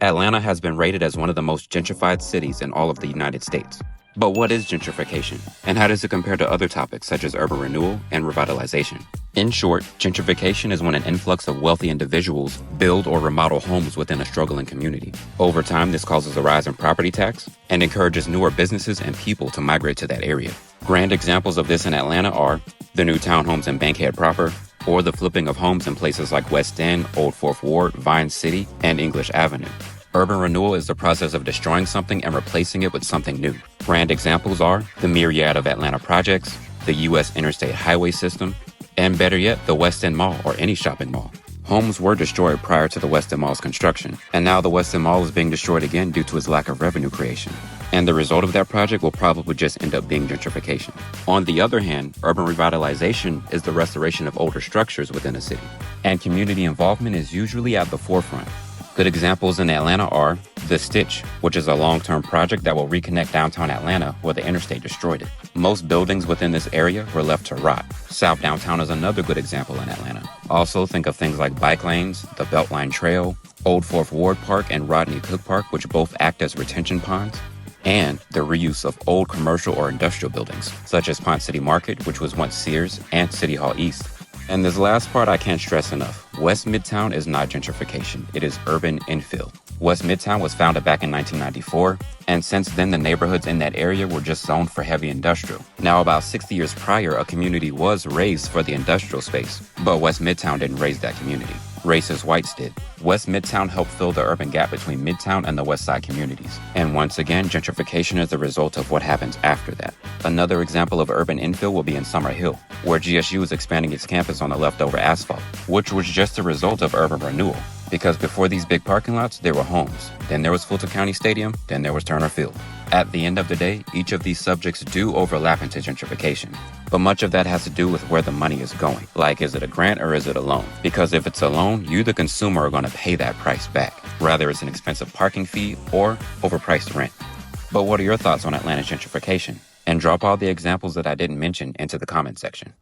Atlanta has been rated as one of the most gentrified cities in all of the United States. But what is gentrification, and how does it compare to other topics such as urban renewal and revitalization? In short, gentrification is when an influx of wealthy individuals build or remodel homes within a struggling community. Over time, this causes a rise in property tax and encourages newer businesses and people to migrate to that area. Grand examples of this in Atlanta are the new townhomes in Bankhead proper, or the flipping of homes in places like West End, Old Fourth Ward, Vine City, and English Avenue. Urban renewal is the process of destroying something and replacing it with something new. Grand examples are the myriad of Atlanta projects, the U.S. interstate highway system, and better yet, the West End Mall or any shopping mall. Homes were destroyed prior to the West End Mall's construction, and now the West End Mall is being destroyed again due to its lack of revenue creation. And the result of that project will probably just end up being gentrification. On the other hand, urban revitalization is the restoration of older structures within a city, and community involvement is usually at the forefront. Good examples in Atlanta are The Stitch, which is a long-term project that will reconnect downtown Atlanta where the interstate destroyed it. Most buildings within this area were left to rot. South Downtown is another good example in Atlanta. Also think of things like bike lanes, the Beltline Trail, Old Fourth Ward Park, and Rodney Cook Park, which both act as retention ponds, and the reuse of old commercial or industrial buildings, such as Pont City Market, which was once Sears, and City Hall East. And this last part I can't stress enough. West Midtown is not gentrification, it is urban infill. West Midtown was founded back in 1994, and since then the neighborhoods in that area were just zoned for heavy industrial. Now about 60 years prior, a community was raised for the industrial space, but West Midtown didn't raise that community. Racist whites did. West Midtown helped fill the urban gap between Midtown and the West Side communities. And once again, gentrification is the result of what happens after that. Another example of urban infill will be in Summer Hill, where GSU is expanding its campus on the leftover asphalt, which was just a result of urban renewal. Because before these big parking lots, there were homes. Then there was Fulton County Stadium, then there was Turner Field. At the end of the day, each of these subjects do overlap into gentrification. But much of that has to do with where the money is going. Like, is it a grant or is it a loan? Because if it's a loan, you, the consumer, are going to pay that price back, whether it's an expensive parking fee or overpriced rent. But what are your thoughts on Atlanta's gentrification? And drop all the examples that I didn't mention into the comment section.